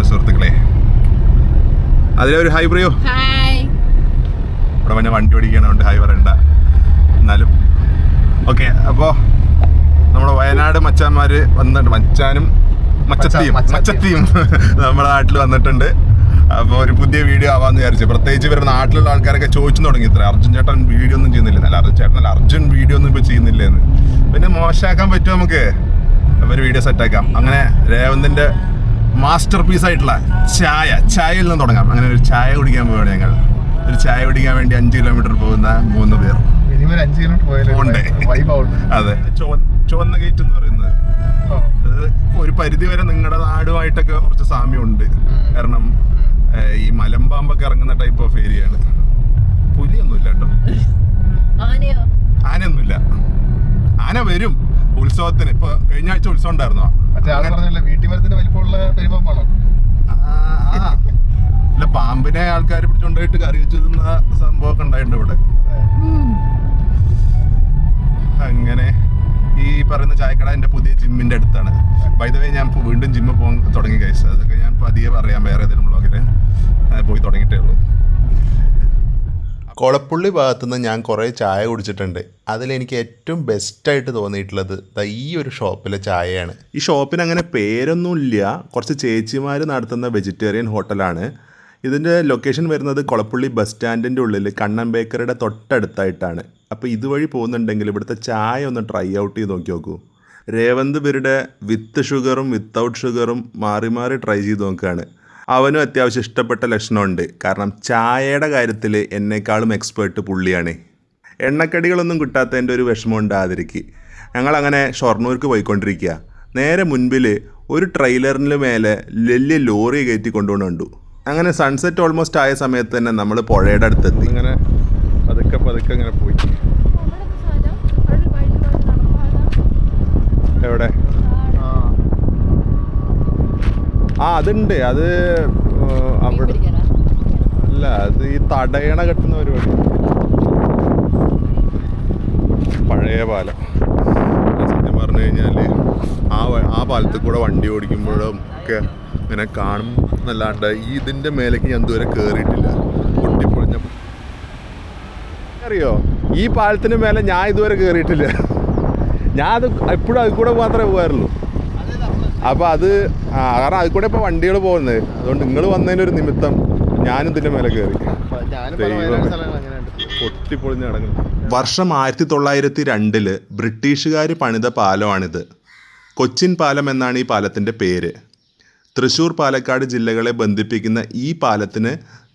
സുഹൃത്തുക്കളെ. അതിലൊരു ഹായ് പറയൂ. ഇവിടെ പിന്നെ വണ്ടി ഓടിക്കണോണ്ട് ഹായ് പറയണ്ട, എന്നാലും ഓക്കെ. അപ്പോൾ നമ്മുടെ വയനാട് മച്ചാന്മാര് വന്നിട്ട്, മച്ചാനും മച്ചത്തിയും നമ്മുടെ നാട്ടിൽ വന്നിട്ടുണ്ട്. അപ്പോൾ ഒരു പുതിയ വീഡിയോ ആവാന്ന് വിചാരിച്ചു. പ്രത്യേകിച്ച് ഇവരുടെ നാട്ടിലുള്ള ആൾക്കാരൊക്കെ ചോദിച്ചു തുടങ്ങി, ഇത്ര അർജുൻ ചേട്ടൻ വീഡിയോ ഒന്നും ചെയ്യുന്നില്ല, അർജുൻ വീഡിയോ ഒന്നും ഇപ്പോൾ ചെയ്യുന്നില്ലെന്ന്. പിന്നെ മോശമാക്കാൻ പറ്റുമോ നമുക്ക്? അപ്പോൾ ഒരു വീഡിയോ സെറ്റാക്കാം. അങ്ങനെ രേവന്തിൻ്റെ മാസ്റ്റർ പീസ് ആയിട്ടുള്ള ചായയിൽ നിന്ന് തുടങ്ങാം. അങ്ങനെ ഒരു ചായ കുടിക്കാൻ പോവുകയാണ് ഞങ്ങൾ. ഒരു ചായ കുടിക്കാൻ വേണ്ടി 5 കിലോമീറ്റർ പോകുന്ന 3 പേർ. അതെ, ചുവന്ന ഗേറ്റ് എന്ന് പറയുന്നത് ഒരു പരിധി വരെ നിങ്ങളുടെ നാടുമായിട്ടൊക്കെ കുറച്ച് സാമ്യമുണ്ട്. കാരണം ഈ മലമ്പാമ്പൊക്കെ ഇറങ്ങുന്ന ടൈപ്പ് ഓഫ് ഏരിയയാണ്. പുലിയൊന്നുമില്ല കേട്ടോ, ആനയൊന്നുമില്ല. ആന വരും ഉത്സവത്തിന്. ഇപ്പൊ കഴിഞ്ഞ ആഴ്ച ഉത്സവം ഉണ്ടായിരുന്നോ? ഇല്ല, പാമ്പിനെ ആൾക്കാർ പിടിച്ചോണ്ടായിട്ട് കറി വെച്ചിരുന്ന സംഭവമൊക്കെ ഉണ്ടായിട്ടുണ്ട് ഇവിടെ. അങ്ങനെ ഈ പറയുന്ന ചായക്കട എൻ്റെ പുതിയ ജിമ്മിന്റെ അടുത്താണ്. ബൈ ദ വേ, ഞാൻ വീണ്ടും ജിമ്മ് പോകാൻ തുടങ്ങി കഴിച്ചത്. അതൊക്കെ ഞാൻ പതിയെ പറയാം വേറെ ഏതെങ്കിലും ബ്ലോഗിൽ. പോയി തുടങ്ങിയിട്ടേ ഉള്ളൂ. കൊളപ്പുള്ളി ഭാഗത്തുനിന്ന് ഞാൻ കുറേ ചായ കുടിച്ചിട്ടുണ്ട്. അതിലെനിക്ക് ഏറ്റവും ബെസ്റ്റായിട്ട് തോന്നിയിട്ടുള്ളത് ഈ ഒരു ഷോപ്പിലെ ചായയാണ്. ഈ ഷോപ്പിന് അങ്ങനെ പേരൊന്നുമില്ല, കുറച്ച് ചേച്ചിമാർ നടത്തുന്ന വെജിറ്റേറിയൻ ഹോട്ടലാണ്. ഇതിൻ്റെ ലൊക്കേഷൻ വരുന്നത് കൊളപ്പുള്ളി ബസ് സ്റ്റാൻഡിൻ്റെ ഉള്ളിൽ കണ്ണൻ ബേക്കറിയുടെ തൊട്ടടുത്തായിട്ടാണ്. അപ്പോൾ ഇതുവഴി പോകുന്നുണ്ടെങ്കിൽ ഇവിടുത്തെ ചായ ഒന്ന് ട്രൈ ഔട്ട് ചെയ്ത് നോക്കൂ. രേവന്ത് ഇവരുടെ വിത്ത് ഷുഗറും വിത്തൗട്ട് ഷുഗറും മാറി മാറി ട്രൈ ചെയ്ത് നോക്കുകയാണ്. അവനും അത്യാവശ്യം ഇഷ്ടപ്പെട്ട ലക്ഷണമുണ്ട്. കാരണം ചായയുടെ കാര്യത്തിൽ എന്നെക്കാളും എക്സ്പേർട്ട് പുള്ളിയാണ്. എണ്ണക്കടികളൊന്നും കിട്ടാത്തതിൻ്റെ ഒരു വിഷമമുണ്ട് ആതിരയ്ക്ക്. ഞങ്ങളങ്ങനെ ഷൊർണൂർക്ക് പോയിക്കൊണ്ടിരിക്കുക. നേരെ മുൻപിൽ ഒരു ട്രെയിലറിന് മേലെ വലിയ ലോറി കയറ്റി കൊണ്ടുപോകുന്ന കണ്ടു. അങ്ങനെ സൺസെറ്റ് ഓൾമോസ്റ്റ് ആയ സമയത്ത് തന്നെ നമ്മൾ പുഴയുടെ അടുത്തെത്തി. അങ്ങനെ പതുക്കെ അങ്ങനെ പോയി. എവിടെ? അതുണ്ട്. അത് അവിടെ അല്ല, അത് ഈ തടയണ കെട്ടുന്ന പരിപാടി. പഴയ പാലം. സത്യം പറഞ്ഞു കഴിഞ്ഞാൽ ആ പാലത്തിൽ കൂടെ വണ്ടി ഓടിക്കുമ്പോഴും ഒക്കെ ഇങ്ങനെ കാണും എന്നല്ലാണ്ട് ഇതിൻ്റെ മേലേക്ക് ഞാൻ ഇതുവരെ കയറിയിട്ടില്ല. പൊട്ടിപ്പൊളിഞ്ഞ അറിയോ, ഈ പാലത്തിന് മേലെ ഞാൻ ഇതുവരെ കയറിയിട്ടില്ല. ഞാൻ അത് എപ്പോഴും അതിൽ കൂടെ മാത്രമേ പോകാറുള്ളൂ. അപ്പോൾ അത് കാരണം അതിൽ കൂടെ ഇപ്പോൾ വണ്ടികൾ പോകുന്നത്. അതുകൊണ്ട് നിങ്ങൾ വന്നതിനൊരു നിമിത്തം ഞാനും ഇതിൻ്റെ മേലെ കയറി. പൊട്ടിപ്പൊളിഞ്ഞ് കിടക്കുന്നു. വർഷം 1902 ബ്രിട്ടീഷുകാർ പണിത പാലമാണിത്. കൊച്ചിൻ പാലം എന്നാണ് ഈ പാലത്തിൻ്റെ പേര്. തൃശ്ശൂർ പാലക്കാട് ജില്ലകളെ ബന്ധിപ്പിക്കുന്ന ഈ പാലത്തിന്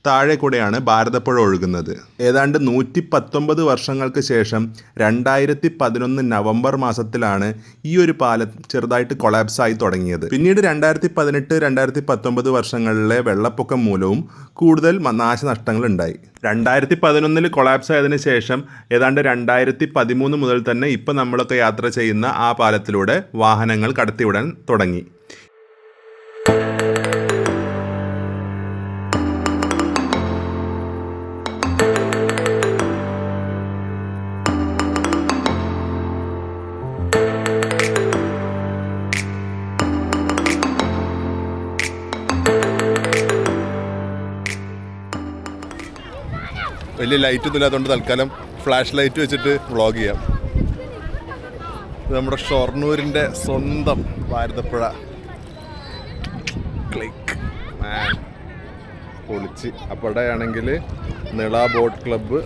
താഴെ കൂടെയാണ് ഭാരതപ്പുഴ ഒഴുകുന്നത്. ഏതാണ്ട് 119 വർഷങ്ങൾക്ക് ശേഷം 2011 നവംബർ മാസത്തിലാണ് ഈ ഒരു പാലം ചെറുതായിട്ട് കൊളാപ്സായി തുടങ്ങിയത്. പിന്നീട് 2018-2019 വർഷങ്ങളിലെ വെള്ളപ്പൊക്കം മൂലവും കൂടുതൽ നാശനഷ്ടങ്ങൾ ഉണ്ടായി. 2011 കൊളാപ്സ് ആയതിനു ശേഷം ഏതാണ്ട് 2013 മുതൽ തന്നെ ഇപ്പം നമ്മളൊക്കെ യാത്ര ചെയ്യുന്ന ആ പാലത്തിലൂടെ വാഹനങ്ങൾ കടത്തിവിടാൻ തുടങ്ങി. വലിയ ലൈറ്റൊന്നും ഇല്ലാത്തതുകൊണ്ട് തൽക്കാലം ഫ്ലാഷ് ലൈറ്റ് വെച്ചിട്ട് വ്ളോഗ് ചെയ്യാം. ഇത് നമ്മുടെ ഷൊർണൂരിൻ്റെ സ്വന്തം ഭാരതപ്പുഴ. ക്ലിക്ക് മാൻ പൊളിച്ച്. അപ്പോഴാണെങ്കിൽ നിള ബോട്ട് ക്ലബ്ബ്.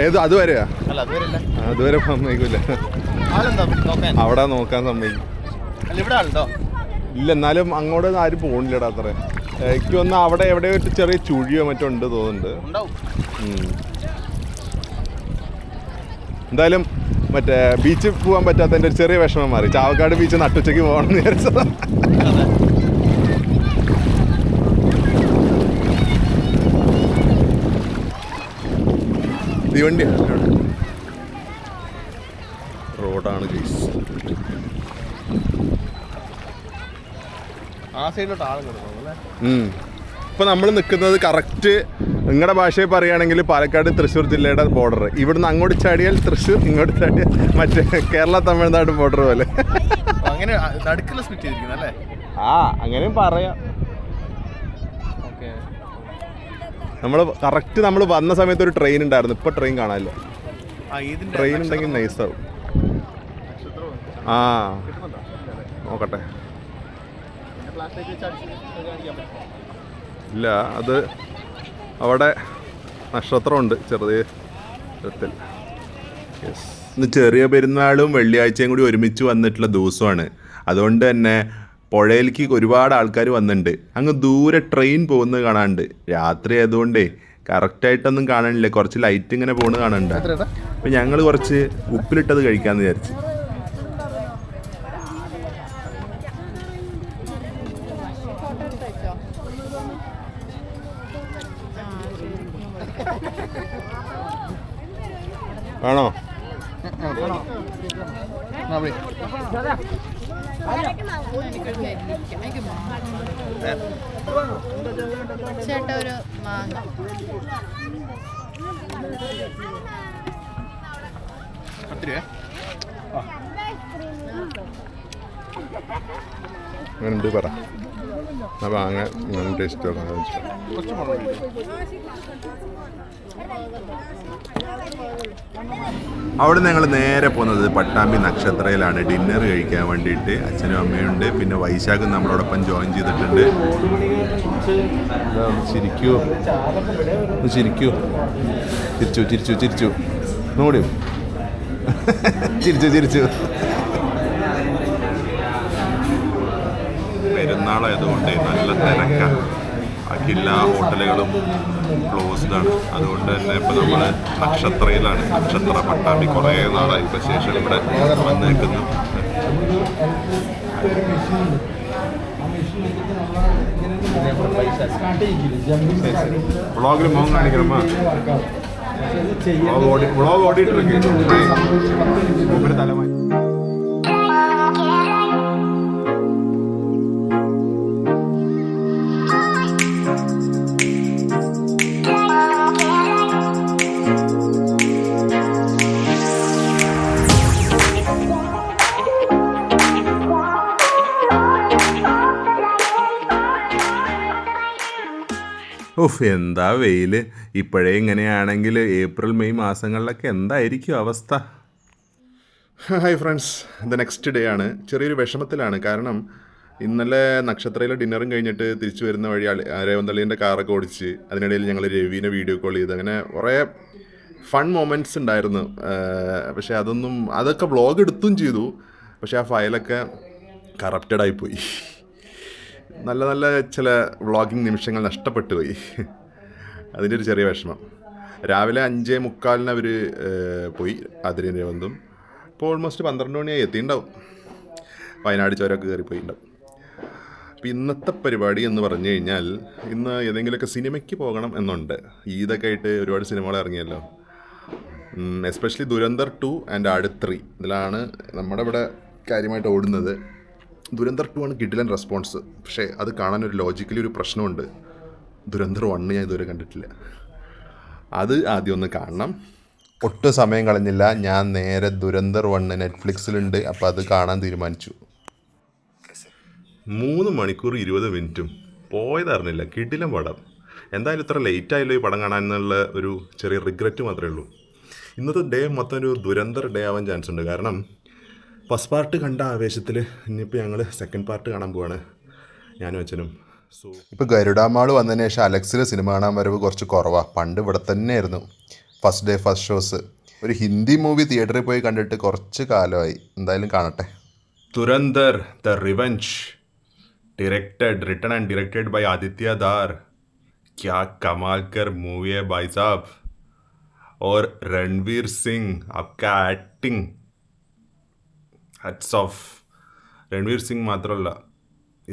ഏത് അതുവരെയാ? അതുവരെ സമ്മതിക്കില്ല, അവിടെ നോക്കാൻ സമ്മതിക്കും. ഇല്ല, എന്നാലും അങ്ങോട്ട് ആരും പോകണില്ലടാ അത്ര. എനിക്ക് വന്ന് അവിടെ എവിടെയോ ചെറിയ ചുഴിയോ മറ്റോ ഉണ്ട് തോന്നുന്നുണ്ട്. എന്തായാലും മറ്റേ ബീച്ചിൽ പോകാൻ പറ്റാത്തതിൻ്റെ ഒരു ചെറിയ വിഷമം മാറി. ചാവക്കാട് ബീച്ച് നട്ടുച്ചയ്ക്ക് പോകണമെന്ന് വിചാരിച്ചത്. തീവണ്ടിയാണ്, റോഡാണ് ഗൈസ്. ആ സൈഡിലോട്ട് ആളും കിടക്കും. ഇപ്പം നമ്മൾ നിൽക്കുന്നത് കറക്റ്റ് നിങ്ങളുടെ ഭാഷയിൽ പറയുകയാണെങ്കിൽ പാലക്കാട് തൃശ്ശൂർ ജില്ലയുടെ ബോർഡർ. ഇവിടുന്ന് അങ്ങോട്ട് ചാടിയാൽ തൃശ്ശൂർ, ഇങ്ങോട്ട് ചാടിയാൽ മറ്റേ കേരള തമിഴ്നാട് ബോർഡർ പോലെ. അങ്ങനെ നടുക്കല്ല സ്പ്ലിറ്റ് ചെയ്തിരിക്കുന്നത് അല്ലേ? ആ അങ്ങനെയും പറയാം. നമ്മൾ കറക്റ്റ് നമ്മൾ വന്ന സമയത്ത് ഒരു ട്രെയിൻ ഉണ്ടായിരുന്നു, ഇപ്പൊ ട്രെയിൻ കാണാനില്ല. ട്രെയിൻ ഉണ്ടെങ്കിൽ നൈസാവും. ആ നോക്കട്ടെ. ഇല്ല, അത് അവിടെ നക്ഷത്രമുണ്ട് ചെറിയ തരത്തിൽ. യെസ്, ഇന്ന് ചെറിയ പെരുന്നാളും വെള്ളിയാഴ്ചയും കൂടി ഒരുമിച്ച് വന്നിട്ടുള്ള ദിവസമാണ്. അതുകൊണ്ട് തന്നെ പുഴയിലേക്ക് ഒരുപാട് ആൾക്കാർ വന്നിട്ടുണ്ട്. അങ്ങ് ദൂരെ ട്രെയിൻ പോകുന്നത് കാണാനുണ്ട്. രാത്രി ആയതുകൊണ്ടേ കറക്റ്റായിട്ടൊന്നും കാണാനില്ല, കുറച്ച് ലൈറ്റ് ഇങ്ങനെ പോകുന്നത് കാണാനുണ്ട്. അപ്പം ഞങ്ങൾ കുറച്ച് ഉപ്പിലിട്ടത് കഴിക്കാമെന്ന് വിചാരിച്ചു. ആണോ? ചേട്ടാ ഒരു മാങ്ങ. അങ്ങനെയുണ്ട് പറ. മാങ്ങ ടേസ്റ്റ് അവിടെ ഞങ്ങൾ നേരെ പോകുന്നത് പട്ടാമ്പി നക്ഷത്രയിലാണ് ഡിന്നർ കഴിക്കാൻ വേണ്ടിയിട്ട്. അച്ഛനും അമ്മയുണ്ട്, പിന്നെ വൈശാഖും നമ്മളോടൊപ്പം ജോയിൻ ചെയ്തിട്ടുണ്ട്. ചിരിക്കൂ ചിരിക്കൂ, ചിരിച്ചു ചിരിച്ചു ചിരിച്ചു നോടിയോ, ചിരിച്ചു ചിരിച്ചു. പെരുന്നാളായതുകൊണ്ട് നല്ല തിരക്കാണ്. ബാക്കി എല്ലാ ഹോട്ടലുകളും ക്ലോസ്ഡ് ആണ്. അതുകൊണ്ട് തന്നെ ഇപ്പോൾ നമ്മൾ നക്ഷത്രയിലാണ്. നക്ഷത്ര പട്ടാമ്പി കുറേ നാളായി ഇപ്പോൾ ശേഷം ഇവിടെ വന്നേക്കുന്നു. വ്ളോഗിൽ മോൻ കാണിക്കണമ്മ, വ്ളോഗ് ഓടിയിട്ടിരിക്കും തലമായി. ഓഫ്, എന്താ വെയിൽ! ഇപ്പോഴേ ഇങ്ങനെയാണെങ്കിൽ ഏപ്രിൽ മെയ് മാസങ്ങളിലൊക്കെ എന്തായിരിക്കും അവസ്ഥ? ഹായ് ഫ്രണ്ട്സ്, ഇത് നെക്സ്റ്റ് ഡേ ആണ്. ചെറിയൊരു വിഷമത്തിലാണ്. കാരണം ഇന്നലെ നക്ഷത്രയിലെ ഡിന്നറും കഴിഞ്ഞിട്ട് തിരിച്ചു വരുന്ന വഴി രേവന്തള്ളീൻ്റെ കാറൊക്കെ ഓടിച്ച് അതിനിടയിൽ ഞങ്ങൾ രവീനെ വീഡിയോ കോൾ ചെയ്ത് അങ്ങനെ കുറേ ഫൺ മൊമെൻറ്റ്സ് ഉണ്ടായിരുന്നു. പക്ഷേ അതൊക്കെ വ്ളോഗ് എടുത്തും ചെയ്തു. പക്ഷേ ആ ഫയലൊക്കെ കറപ്റ്റഡായിപ്പോയി. നല്ല നല്ല ചില വ്ളോഗിങ് നിമിഷങ്ങൾ നഷ്ടപ്പെട്ടു പോയി. അതിൻ്റെ ഒരു ചെറിയ വിഷമം. രാവിലെ 5:45 അവർ പോയി അതിരി രേവന്തും. ഇപ്പോൾ ഓൾമോസ്റ്റ് 12 മണിയായി എത്തിയിട്ടുണ്ടാവും. വയനാട് ചുരമൊക്കെ കയറിപ്പോയിട്ടുണ്ടാവും. അപ്പോൾ ഇന്നത്തെ പരിപാടി എന്ന് പറഞ്ഞു കഴിഞ്ഞാൽ ഇന്ന് ഏതെങ്കിലുമൊക്കെ സിനിമയ്ക്ക് പോകണം എന്നുണ്ട്. ഈദൊക്കെ ആയിട്ട് ഒരുപാട് സിനിമകൾ ഇറങ്ങിയല്ലോ. എസ്പെഷ്യലി ദുരന്തർ 2 ആൻഡ് ആട് 3 ഇതിലാണ് നമ്മുടെ ഇവിടെ കാര്യമായിട്ട് ഓടുന്നത്. ദുരന്തർ 2 ആണ് കിടിലൻ റെസ്പോൺസ്. പക്ഷേ അത് കാണാനൊരു ലോജിക്കലി ഒരു പ്രശ്നമുണ്ട്. ദുരന്തർ 1 ഞാൻ ഇതുവരെ കണ്ടിട്ടില്ല. അത് ആദ്യം ഒന്ന് കാണണം. ഒട്ടും സമയം കളഞ്ഞില്ല, ഞാൻ നേരെ ദുരന്തർ 1 നെറ്റ്ഫ്ലിക്സിലുണ്ട്, അപ്പോൾ അത് കാണാൻ തീരുമാനിച്ചു. 3 മണിക്കൂർ 20 മിനിറ്റും പോയതറിഞ്ഞില്ല. കിടിലൻ പടം. എന്തായാലും ഇത്ര ലേറ്റ് ആയല്ലോ ഈ പടം കാണാൻ എന്നുള്ള ഒരു ചെറിയ റിഗ്രറ്റ് മാത്രമേ ഉള്ളൂ. ഇന്നത്തെ ഡേ മൊത്തം ഒരു ദുരന്തർ ഡേ ആവാൻ ചാൻസ് ഉണ്ട്. കാരണം ഫസ്റ്റ് പാർട്ട് കണ്ട ആവേശത്തിൽ ഇനിയിപ്പോൾ ഞങ്ങൾ സെക്കൻഡ് പാർട്ട് കാണാൻ പോവാണ്, ഞാനും അച്ഛനും. ഇപ്പോൾ ഗരുഡാമാൾ വന്നതിന് ശേഷം അലക്സിൽ സിനിമ കാണാൻ വരവ് കുറച്ച് കുറവാണ്. പണ്ട് ഇവിടെ തന്നെയായിരുന്നു ഫസ്റ്റ് ഡേ ഫസ്റ്റ് ഷോസ്. ഒരു ഹിന്ദി മൂവി തിയേറ്ററിൽ പോയി കണ്ടിട്ട് കുറച്ച് കാലമായി. എന്തായാലും കാണട്ടെ. Dhurandhar the revenge, written and directed by Aditya Dar. क्या कमाल कर मूवी है भाई साहब. और रणवीर सिंह, आपका एक्टिंग ഹറ്റ്സ് ഓഫ്. രൺവീർ സിംഗ് മാത്രമല്ല,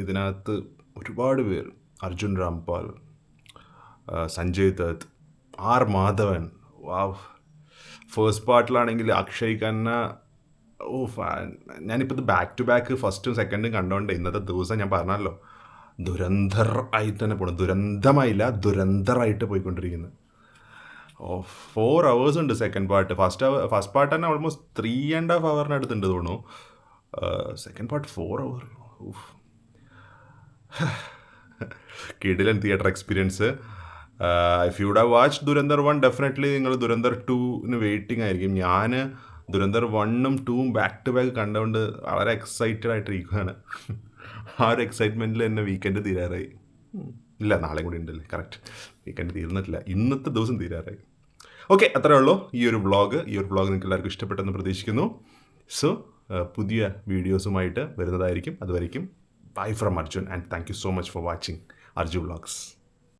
ഇതിനകത്ത് ഒരുപാട് പേര്, അർജുൻ രാംപാൽ, സഞ്ജയ് ദത്ത്, ആർ മാധവൻ, വാവ്. ഫേസ്റ്റ് പാർട്ടിലാണെങ്കിൽ അക്ഷയ് ഖന്ന. ഞാനിപ്പോൾ ഇത് ബാക്ക് ടു ബാക്ക് ഫസ്റ്റും സെക്കൻഡും കണ്ടുകൊണ്ട് ഇന്നത്തെ ദിവസം ഞാൻ പറഞ്ഞല്ലോ ദുരന്തർ ആയിട്ട് തന്നെ പോകണം. ദുരന്തമായില്ല, ദുരന്തറായിട്ട് പോയിക്കൊണ്ടിരിക്കുന്നത്. 4 hours ഉണ്ട് സെക്കൻഡ് പാർട്ട്. ഫസ്റ്റ് പാർട്ട് തന്നെ ഓൾമോസ്റ്റ് 3.5 hours അടുത്തുണ്ട് തോന്നുന്നു. Second part 4 hour. കിടിലൻ theatre experience. If you would have watch Dhurandhar 1 definitely നിങ്ങൾ ദുരന്തർ 2-ന് വെയിറ്റിംഗ് ആയിരിക്കും. ഞാൻ ദുരന്തർ 1-ഉം 2-ഉം ബാക്ക് ടു ബാക്ക് കണ്ടുകൊണ്ട് വളരെ എക്സൈറ്റഡ് ആയിട്ടിരിക്കുകയാണ്. ആ ഒരു എക്സൈറ്റ്മെൻറ്റിൽ തന്നെ വീക്കെൻഡ് തീരാറായി. ഇല്ല, നാളെ കൂടി ഉണ്ടല്ലേ, കറക്റ്റ്. വീക്കെൻഡ് തീർന്നിട്ടില്ല, ഇന്നത്തെ ദിവസം തീരാറായി. ഓക്കെ, അത്രേ ഉള്ളൂ ഈ ഒരു വ്ളോഗ് നിങ്ങൾക്ക് എല്ലാവർക്കും ഇഷ്ടപ്പെട്ടെന്ന് പ്രതീക്ഷിക്കുന്നു. സോ പുതിയ വീഡിയോസുമായിട്ട് വരുന്നതായിരിക്കും. അതുവരയ്ക്കും bye from Arjun, and thank you so much for watching Arju vlogs.